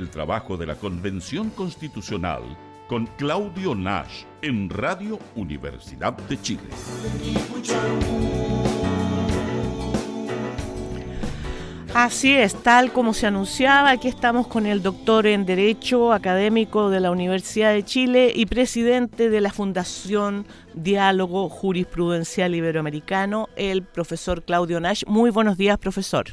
el trabajo de la Convención Constitucional con Claudio Nash en Radio Universidad de Chile. Así es, tal como se anunciaba, aquí estamos con el doctor en Derecho, académico de la Universidad de Chile y presidente de la Fundación Diálogo Jurisprudencial Iberoamericano, el profesor Claudio Nash. Muy buenos días, profesor.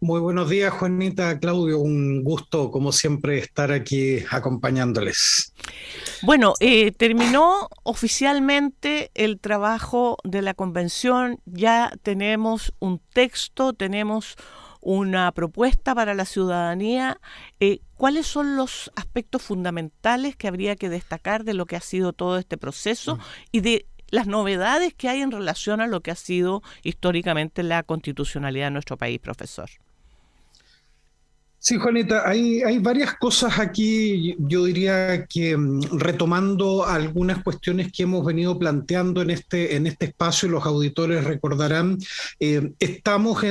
Muy buenos días, Juanita, Claudio. Un gusto, como siempre, estar aquí acompañándoles. Bueno, terminó oficialmente el trabajo de la convención. Ya tenemos un texto, tenemos una propuesta para la ciudadanía. ¿Cuáles son los aspectos fundamentales que habría que destacar de lo que ha sido todo este proceso y de las novedades que hay en relación a lo que ha sido históricamente la constitucionalidad de nuestro país, profesor? Sí, Juanita, hay varias cosas aquí, yo diría que retomando algunas cuestiones que hemos venido planteando en este espacio, los auditores recordarán, estamos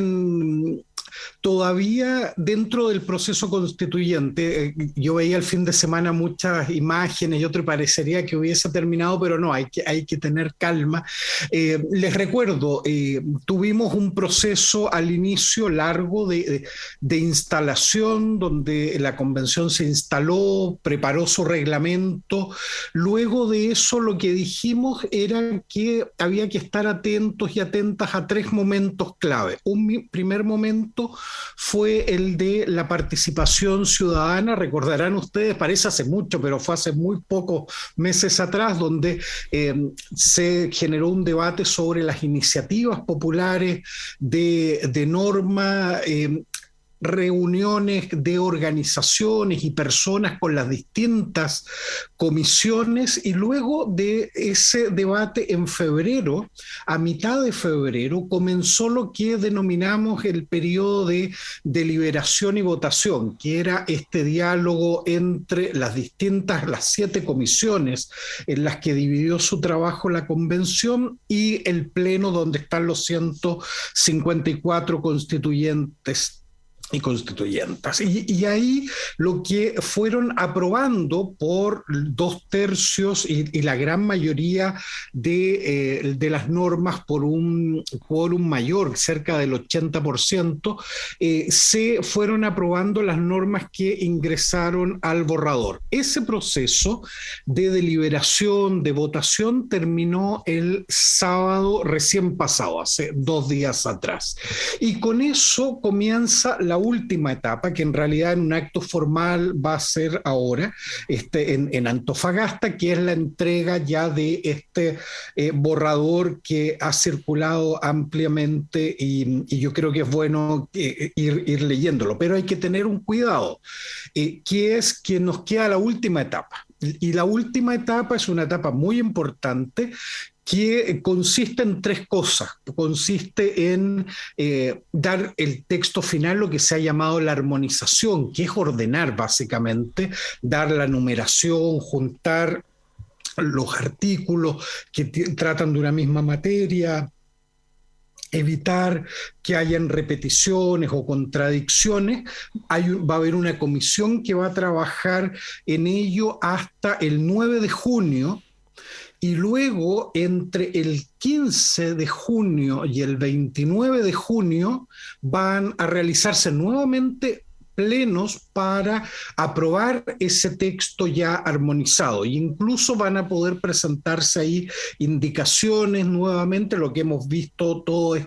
todavía dentro del proceso constituyente. Yo veía el fin de semana muchas imágenes y otro parecería que hubiese terminado, pero no, hay que tener calma. Les recuerdo, tuvimos un proceso al inicio largo de instalación, donde la convención se instaló, preparó su reglamento. Luego de eso, lo que dijimos era que había que estar atentos y atentas a tres momentos clave. Un primer momento fue el de la participación ciudadana. Recordarán ustedes, parece hace mucho, pero fue hace muy pocos meses atrás, donde se generó un debate sobre las iniciativas populares de norma, reuniones de organizaciones y personas con las distintas comisiones, y luego de ese debate en febrero, a mitad de febrero, comenzó lo que denominamos el periodo de deliberación y votación, que era este diálogo entre las 7 comisiones en las que dividió su trabajo la convención y el pleno donde están los 154 constituyentes y constituyentas. Y ahí lo que fueron aprobando por 2/3 y la gran mayoría de las normas por un mayor, cerca del 80%, se fueron aprobando las normas que ingresaron al borrador. Ese proceso de deliberación, de votación, terminó el sábado recién pasado, hace 2 días atrás. Y con eso comienza la última etapa, que en realidad en un acto formal va a ser ahora en Antofagasta, que es la entrega ya de este borrador que ha circulado ampliamente, y yo creo que es bueno ir leyéndolo, pero hay que tener un cuidado, que es que nos queda la última etapa. Y la última etapa es una etapa muy importante, que consiste en 3 cosas. Consiste en dar el texto final, lo que se ha llamado la armonización, que es ordenar básicamente, dar la numeración, juntar los artículos que tratan de una misma materia, evitar que hayan repeticiones o contradicciones. Va a haber una comisión que va a trabajar en ello hasta el 9 de junio, y luego entre el 15 de junio y el 29 de junio van a realizarse nuevamente plenos para aprobar ese texto ya armonizado. E incluso van a poder presentarse ahí indicaciones nuevamente, lo que hemos visto todos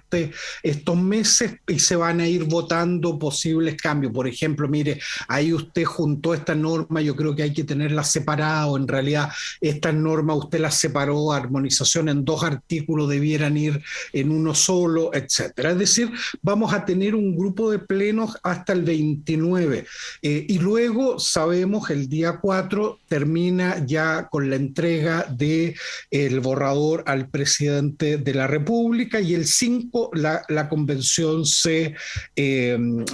estos meses, y se van a ir votando posibles cambios. Por ejemplo, mire, ahí usted juntó esta norma, yo creo que hay que tenerla separada, o en realidad esta norma usted la separó, armonización en 2 artículos, debieran ir en uno solo, etcétera. Es decir, vamos a tener un grupo de plenos hasta el 29. Y luego sabemos el día 4 termina ya con la entrega del borrador al presidente de la República, y el 5 la convención se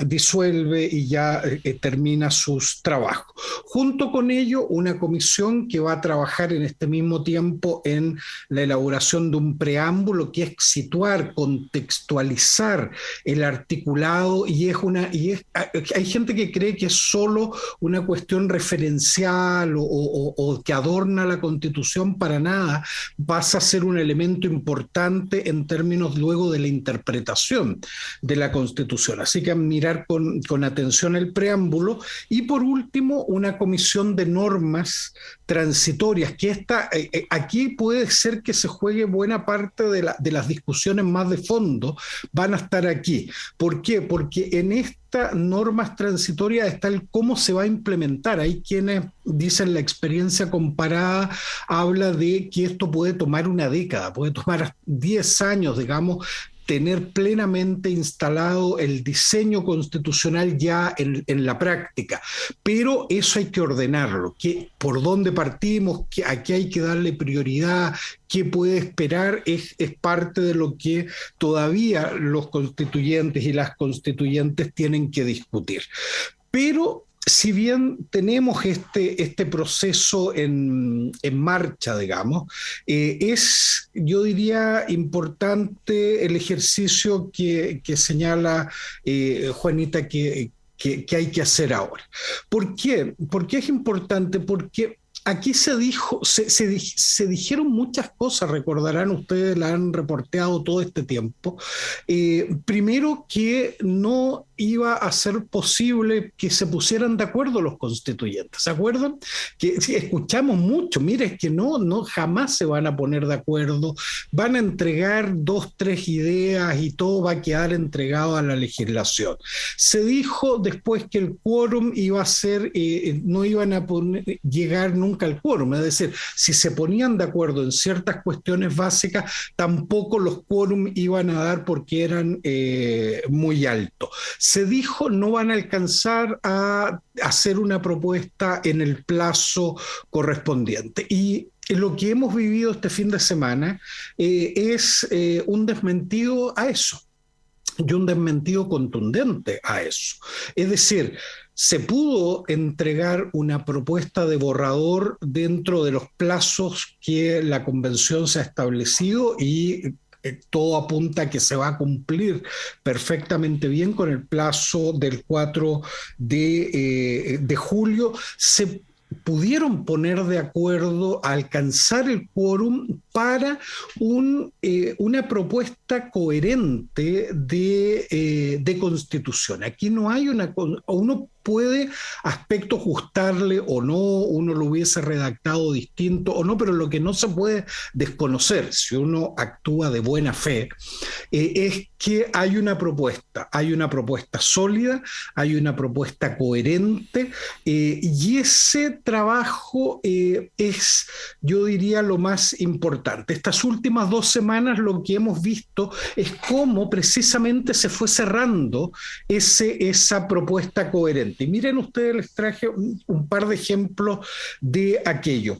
disuelve y ya termina sus trabajos. Junto con ello, una comisión que va a trabajar en este mismo tiempo en la elaboración de un preámbulo, que es situar, contextualizar el articulado, y hay gente que cree que es solo una cuestión referencial o que adorna la Constitución, para nada, pasa a ser un elemento importante en términos luego de la interpretación de la Constitución. Así que mirar con atención el preámbulo. Y por último, una comisión de normas transitorias, que aquí puede ser que se juegue buena parte de las discusiones más de fondo, van a estar aquí. ¿Por qué? Porque en estas normas transitorias está el cómo se va a implementar. Hay quienes dicen la experiencia comparada habla de que esto puede tomar una década, puede tomar 10 años, digamos, tener plenamente instalado el diseño constitucional ya en la práctica. Pero eso hay que ordenarlo, por dónde partimos, a qué hay que darle prioridad, qué puede esperar, es parte de lo que todavía los constituyentes y las constituyentes tienen que discutir. Pero si bien tenemos este proceso en marcha, digamos, es, yo diría, importante el ejercicio que señala Juanita que hay que hacer ahora. ¿Por qué? ¿Por qué es importante? Porque aquí se dijeron muchas cosas, recordarán ustedes, la han reporteado todo este tiempo. Primero, que no iba a ser posible que se pusieran de acuerdo los constituyentes. ¿Se acuerdan? Que sí, escuchamos mucho, mire, es que no jamás se van a poner de acuerdo, van a entregar 2, 3 ideas y todo va a quedar entregado a la legislación. Se dijo después que el quórum iba a ser, no iban a llegar nunca al quórum, es decir, si se ponían de acuerdo en ciertas cuestiones básicas, tampoco los quórum iban a dar porque eran muy altos. Se dijo no van a alcanzar a hacer una propuesta en el plazo correspondiente. Y lo que hemos vivido este fin de semana es un desmentido a eso, y un desmentido contundente a eso. Es decir, se pudo entregar una propuesta de borrador dentro de los plazos que la Convención se ha establecido y todo apunta a que se va a cumplir perfectamente bien con el plazo del 4 de julio. Se pudieron poner de acuerdo a alcanzar el quórum para una propuesta coherente de constitución. Aquí no hay uno puede aspectos gustarle o no, uno lo hubiese redactado distinto o no, pero lo que no se puede desconocer, si uno actúa de buena fe, es que hay una propuesta sólida, hay una propuesta coherente, y ese trabajo es, yo diría, lo más importante. Estas últimas 2 semanas lo que hemos visto es cómo precisamente se fue cerrando esa propuesta coherente. Y miren ustedes, les traje un par de ejemplos de aquello.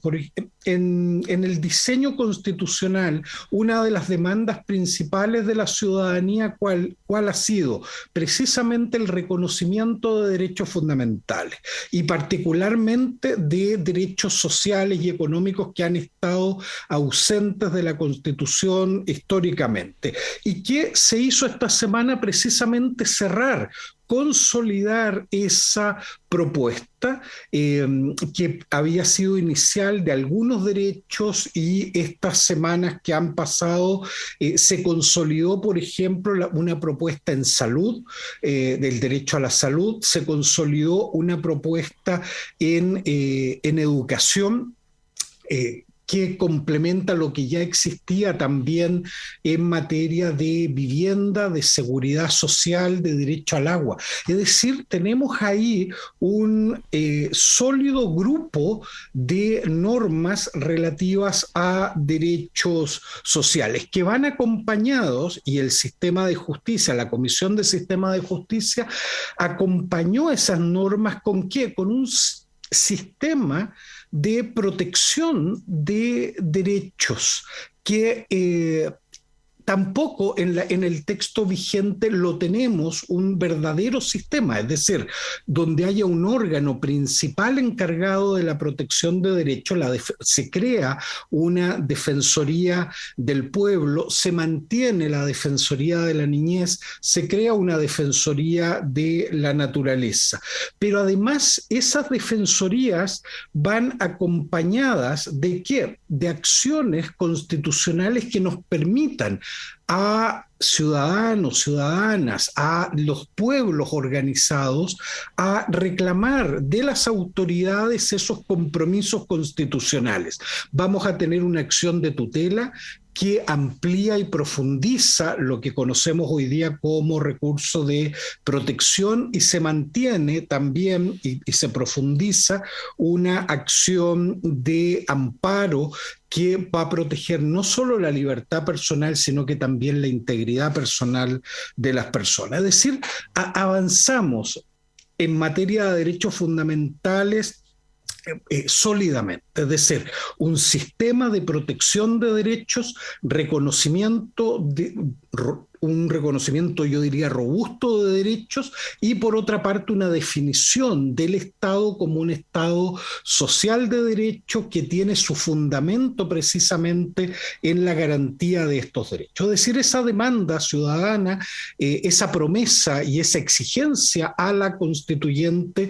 En el diseño constitucional, una de las demandas principales de la ciudadanía, ¿cuál ha sido? Precisamente el reconocimiento de derechos fundamentales y particularmente de derechos sociales y económicos que han estado ausentes de la Constitución históricamente. ¿Y qué se hizo esta semana? Precisamente cerrar, consolidar esa propuesta que había sido inicial de algunos derechos, y estas semanas que han pasado se consolidó, por ejemplo, una propuesta en salud, del derecho a la salud, se consolidó una propuesta en educación, que complementa lo que ya existía también en materia de vivienda, de seguridad social, de derecho al agua. Es decir, tenemos ahí un sólido grupo de normas relativas a derechos sociales que van acompañados, y el sistema de justicia, la Comisión de Sistema de Justicia, acompañó esas normas ¿con qué? Con un sistema de protección de derechos que tampoco en el texto vigente lo tenemos un verdadero sistema, es decir, donde haya un órgano principal encargado de la protección de derechos, se crea una Defensoría del Pueblo, se mantiene la Defensoría de la Niñez, se crea una Defensoría de la Naturaleza. Pero además esas defensorías van acompañadas ¿de qué? De acciones constitucionales que nos permitan a ciudadanos, ciudadanas, a los pueblos organizados, a reclamar de las autoridades esos compromisos constitucionales. Vamos a tener una acción de tutela que amplía y profundiza lo que conocemos hoy día como recurso de protección y se mantiene también y se profundiza una acción de amparo que va a proteger no solo la libertad personal, sino que también la integridad personal de las personas. Es decir, avanzamos en materia de derechos fundamentales sólidamente, es decir, un sistema de protección de derechos, un reconocimiento, yo diría, robusto de derechos y por otra parte una definición del Estado como un Estado social de derechos que tiene su fundamento precisamente en la garantía de estos derechos. Es decir, esa demanda ciudadana, esa promesa y esa exigencia a la constituyente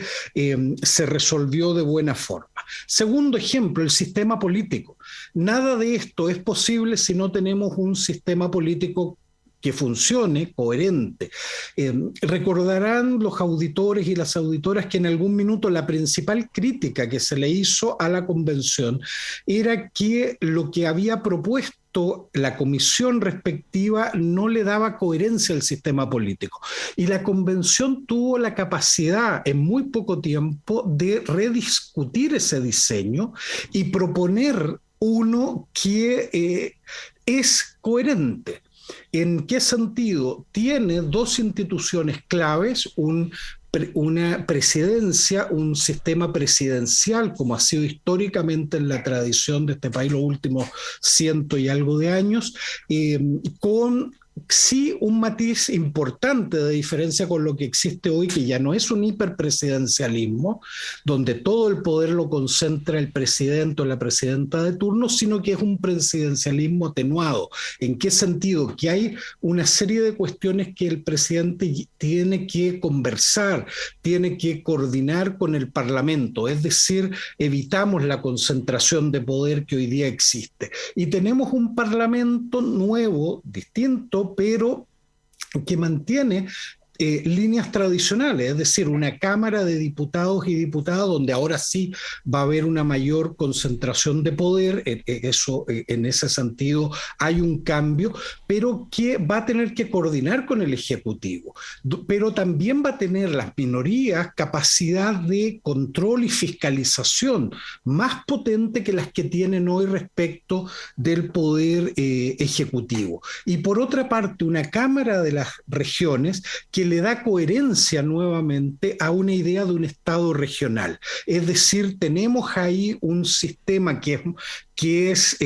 se resolvió de buena forma. Segundo ejemplo, el sistema político. Nada de esto es posible si no tenemos un sistema político que funcione, coherente. Recordarán los auditores y las auditoras que en algún minuto la principal crítica que se le hizo a la convención era que lo que había propuesto la comisión respectiva no le daba coherencia al sistema político. Y la convención tuvo la capacidad en muy poco tiempo de rediscutir ese diseño y proponer uno que es coherente. ¿En qué sentido? Tiene dos instituciones claves, una presidencia, un sistema presidencial, como ha sido históricamente en la tradición de este país los últimos 100 y algo de años, con sí un matiz importante de diferencia con lo que existe hoy, que ya no es un hiperpresidencialismo, donde todo el poder lo concentra el presidente o la presidenta de turno, sino que es un presidencialismo atenuado. ¿En qué sentido? Que hay una serie de cuestiones que el presidente tiene que conversar, tiene que coordinar con el Parlamento, es decir, evitamos la concentración de poder que hoy día existe. Y tenemos un Parlamento nuevo, distinto, pero que mantiene líneas tradicionales, es decir, una Cámara de Diputados y Diputadas donde ahora sí va a haber una mayor concentración de poder, en ese sentido hay un cambio, pero que va a tener que coordinar con el Ejecutivo, pero también va a tener las minorías capacidad de control y fiscalización más potente que las que tienen hoy respecto del poder ejecutivo. Y por otra parte, una Cámara de las Regiones que le da coherencia nuevamente a una idea de un Estado regional. Es decir, tenemos ahí un sistema que es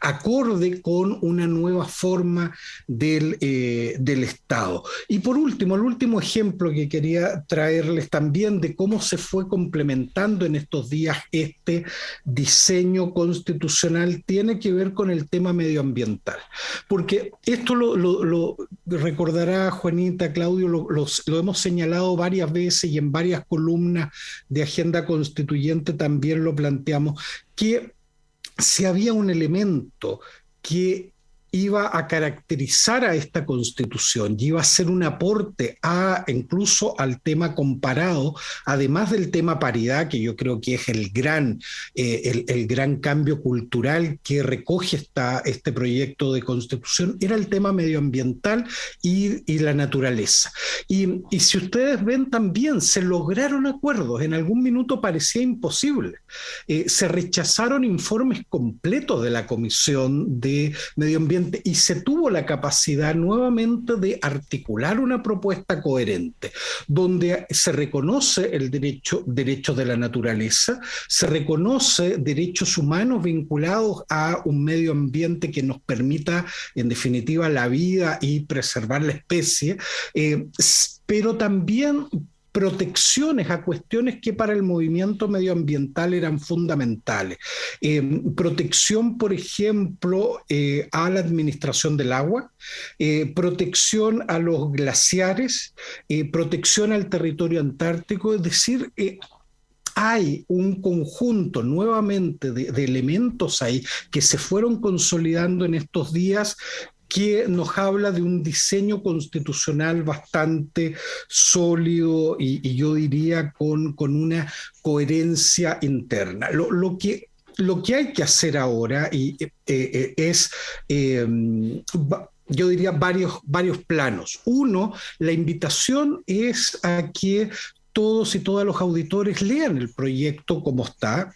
acorde con una nueva forma del Estado. Y por último, el último ejemplo que quería traerles también de cómo se fue complementando en estos días este diseño constitucional tiene que ver con el tema medioambiental. Porque esto lo recordará Juanita, Claudio, lo hemos señalado varias veces y en varias columnas de Agenda Constituyente también lo planteamos, que si había un elemento que iba a caracterizar a esta Constitución y iba a ser un aporte incluso al tema comparado, además del tema paridad, que yo creo que es el gran cambio cultural que recoge este proyecto de Constitución, era el tema medioambiental y la naturaleza. Y si ustedes ven también, se lograron acuerdos, en algún minuto parecía imposible. Se rechazaron informes completos de la Comisión de Medio Ambiente suficiente y se tuvo la capacidad nuevamente de articular una propuesta coherente, donde se reconoce el derecho de la naturaleza, se reconoce derechos humanos vinculados a un medio ambiente que nos permita, en definitiva, la vida y preservar la especie, pero también protecciones a cuestiones que para el movimiento medioambiental eran fundamentales. Protección, por ejemplo, a la administración del agua, protección a los glaciares, protección al territorio antártico, es decir, hay un conjunto nuevamente de elementos ahí que se fueron consolidando en estos días, que nos habla de un diseño constitucional bastante sólido y yo diría con una coherencia interna. Lo que hay que hacer ahora es... yo diría varios planos. Uno, la invitación es a que todos y todas los auditores lean el proyecto como está,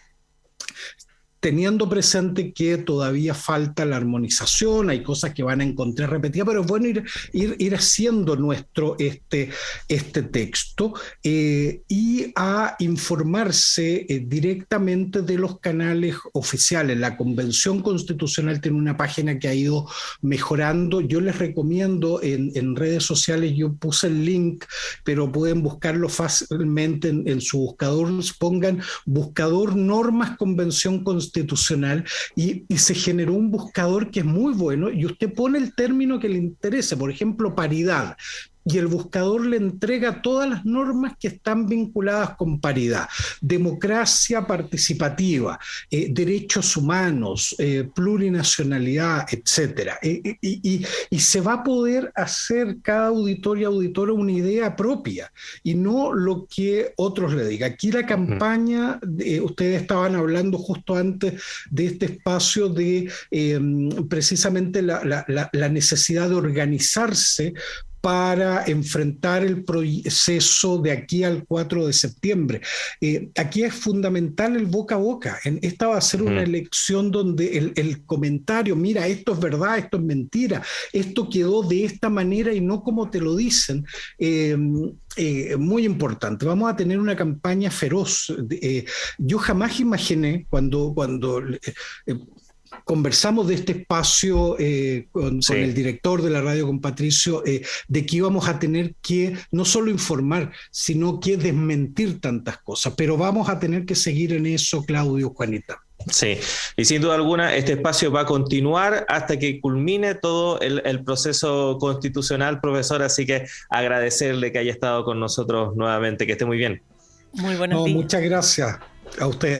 teniendo presente que todavía falta la armonización, hay cosas que van a encontrar repetidas, pero es bueno ir haciendo nuestro este texto y a informarse directamente de los canales oficiales. La Convención Constitucional tiene una página que ha ido mejorando. Yo les recomiendo en redes sociales, yo puse el link, pero pueden buscarlo fácilmente en su buscador, pongan buscador normas Convención Constitucional y se generó un buscador que es muy bueno y usted pone el término que le interese, por ejemplo, paridad. Y el buscador le entrega todas las normas que están vinculadas con paridad, democracia participativa, derechos humanos, plurinacionalidad, etcétera. Y se va a poder hacer cada auditor y auditora una idea propia y no lo que otros le digan. Aquí la campaña, ustedes estaban hablando justo antes de este espacio de precisamente la necesidad de organizarse para enfrentar el proceso de aquí al 4 de septiembre. Aquí es fundamental el boca a boca. Esta va a ser una elección donde el comentario, mira, esto es verdad, esto es mentira, esto quedó de esta manera y no como te lo dicen, muy importante. Vamos a tener una campaña feroz. Yo jamás imaginé cuando conversamos de este espacio con el director de la radio, con Patricio, de que íbamos a tener que no solo informar, sino que desmentir tantas cosas. Pero vamos a tener que seguir en eso, Claudio, Juanita. Sí, y sin duda alguna este espacio va a continuar hasta que culmine todo el proceso constitucional, profesor, así que agradecerle que haya estado con nosotros nuevamente, que esté muy bien. Muy buenos días. Muchas gracias a usted.